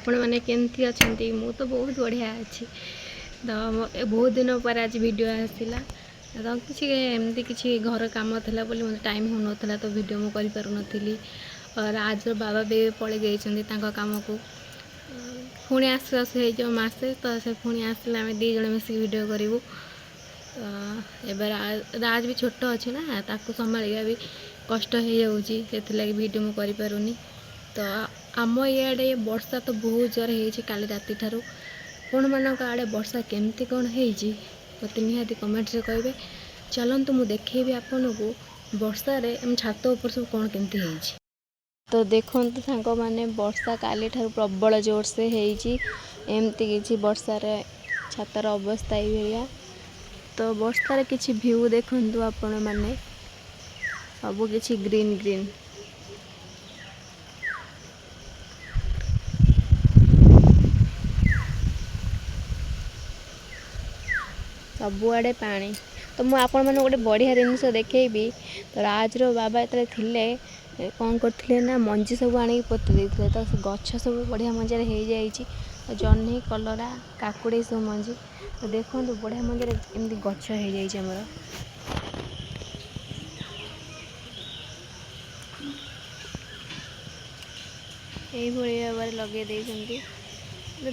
आपण मैंने केमती अच्छा मु तो बहुत बढ़िया अच्छी तो बहुत दिन पर आज वीडियो आसला तो किसी एमती किसी घर काम था बोली मतलब टाइम हो नाला तो वीडियो मु कर और आज बाबा भी पड़े गई काम को पुणी आसु आसु हो मसे तो से पुणी आसले आम दी जन मिसिक वीडियो करूँ राज भी छोट अच्छे ना ताकू संभालिया भी कष्ट हो जाऊँगी से वीडियो मु करूनी तो आम इे वर्षा तो बहुत जोर हो काली राति ठारू कौन मानक आड़े वर्षा केमती कौन हो मत निहाती कमेंट रे कहे चलतु मु देखेबी आपन को वर्षा रे छात उपर सब कौन केमती हो तो देखु सांग मैंने वर्षा काली ठारू प्रबल जोर से होमती किसी वर्षा रे छातार अवस्था ये तो वर्षार किसी भ्यू देखु आपण मैंने सब किसी ग्रीन ग्रीन सबुआड़े पानी तो मुझे आपण मैंने गोटे बढ़िया जिनस देखी तो राज बाबा ये थे कौन करते ना मंजी सब आने पोती देते तो गछ सब बढ़िया मंजार हो जाए जह्नी कलरा काकुड़ी सब मंजी तो देखो बढ़िया मंजार एमती गछ हो जामर यही भाव लगे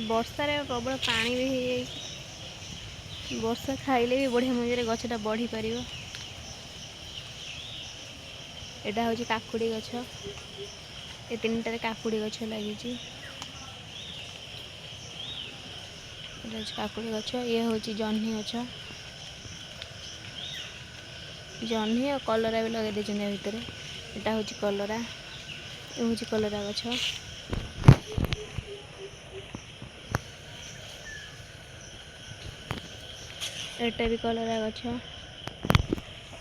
वर्षा प्रबल पानी भी हो जाए वर्षा खाइले भी बढ़िया मजे गछटा बढ़ी पार एटा हूँ काकुड़ी गछ ये तीन टारे काकुड़ी गछ लगी काकुड़ी गछ ये हूँ जह्नी गछ जह्नी और कलरा भी लगे देते भितर यहाँ हूँ कलरा ये हूँ कलरा गछ एटा भी कलरा गछ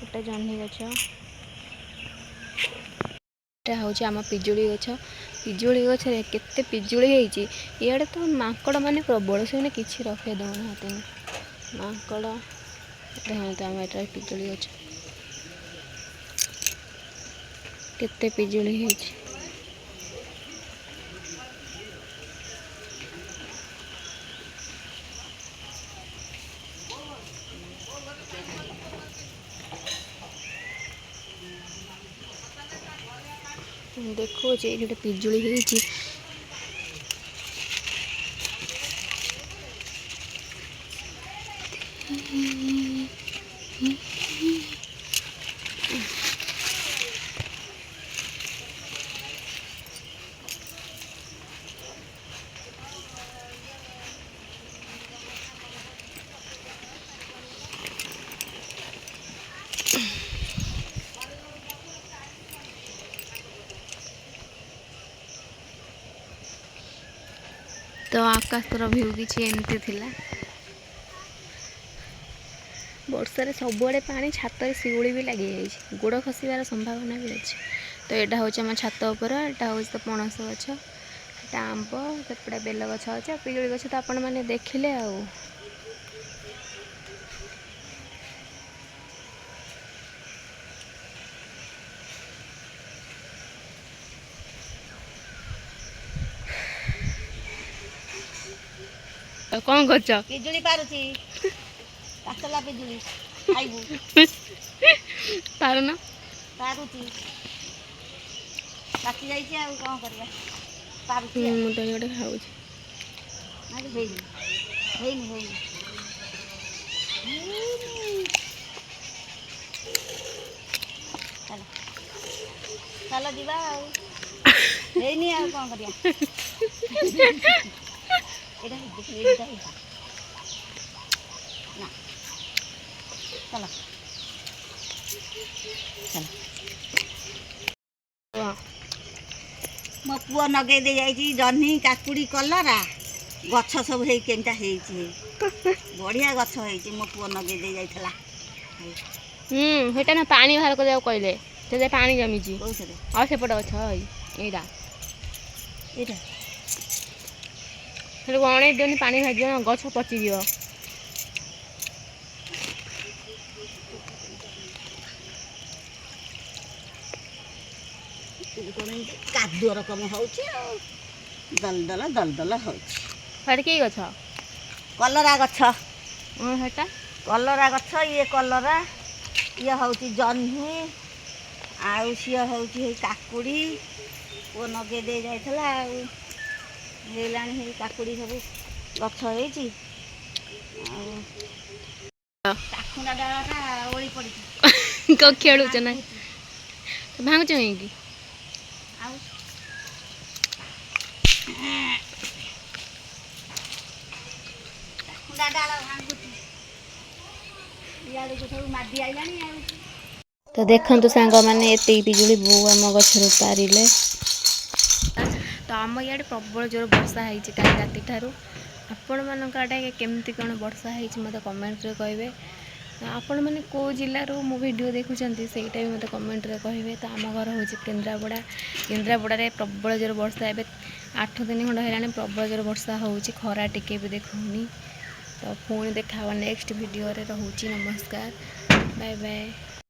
एटा जह्नी गछ एटा हूँ आम पिजुली गछ पिजुली गछरे केते पिजुली होती इे तो माकड़ माने प्रबल से किसी रखे दौना माकड़ देखते आम एटा पिजुली गछ केते पिजुली होती देखो ये गोटे पिजुली होती तो आकाशर भ्यू किसी एमती थिला वर्षा सबुआड़े पानी छात शिउली भी लगी जाए गोड़ खसबार संभावना भी अच्छे तो यहाँ हूँ आम छात उपर यहाँ हूँ तो पणस गछ यहाँ आंब सेपटे बेल गछ अच्छे पिजुली गछ तो आपण मैंने देखिले कौन कर पिजुली पारुची कासला पिजुली खाइबू पारुना पारुची पाची जाइए आ कौन करवा पारुची मुझे गोटे खाऊ आज हेनी हेनी हेनी चलो चलो जीवा हेनी आ कौन करवा एटा एटा ना चलो चलो मो पुआ नगे दे जाइए जह्नी काकुड़ी कलरा गछ सब है केनटा बढ़िया गछ है मो पुआ नगे दे जाइला हेटा ना पानी बाहर कर कहले से पानी जमी और सेपट गछ एटा एटा अणे दिन पानी भाज गछ पचिज कादुआ रकम हो ଦଲ ହେଉଛି। ସେଠି କି ଗଛ? କଲରା ଗଛ, ସେଟା କଲରା ଗଛ, ଇଏ କଲରା, ଇଏ ହେଉଛି ଜହ୍ନି, ଆଉ ସିଏ ହେଉଛି ହେଇ କାକୁଡ଼ି। ପୁଅ ନଗେଇ ଦେଇ ଯାଇଥିଲା, ଆଉ ହେଇଲାଣି ହେଇ କାକୁଡ଼ି ସବୁ ଗଛ ହେଇଛି। ଆଉ କାକୁଣ୍ଡା ଡାଳଟା ଓଳି ପଡ଼ିଛି। କଣ ଖେଳୁଛ ନା ଭାଙ୍ଗୁଛ କାହିଁକି? ଆଉ କାକୁଣ୍ଡା ଡାଳ ଭାଙ୍ଗୁଛି, ଇଆଡ଼କୁ ସବୁ ମାଡ଼ି ଆଇଲାଣି ଆଉ। ତ ଦେଖନ୍ତୁ ସାଙ୍ଗମାନେ, ଏତିକି ପିଜୁଳି ବୋଉ ଆମ ଗଛରୁ ପାରିଲେ। ତ ଆମ ଇଆଡ଼େ ପ୍ରବଳ ଜୋର ବର୍ଷା ହେଇଛି କାଲି ରାତିଠାରୁ। ଆପଣମାନଙ୍କ ଆଡ଼େ କେମିତି କ'ଣ ବର୍ଷା ହେଇଛି ମୋତେ କମେଣ୍ଟରେ କହିବେ। ଆପଣମାନେ କେଉଁ ଜିଲ୍ଲାରୁ ମୋ ଭିଡ଼ିଓ ଦେଖୁଛନ୍ତି ସେଇଟା ବି ମୋତେ କମେଣ୍ଟରେ କହିବେ। ତ ଆମ ଘର ହେଉଛି କେନ୍ଦ୍ରାପଡ଼ା। କେନ୍ଦ୍ରାପଡ଼ାରେ ପ୍ରବଳ ଜୋର ବର୍ଷା, ଏବେ 8 ଦିନ ଖଣ୍ଡ ହେଲାଣି ପ୍ରବଳ ଜୋର ବର୍ଷା ହେଉଛି, ଖରା ଟିକେ ବି ଦେଖାଉନି। ତ ପୁଣି ଦେଖା ହେବ ନେକ୍ସଟ ଭିଡ଼ିଓରେ। ରହୁଛି, ନମସ୍କାର, ବାଏ ବାଏ।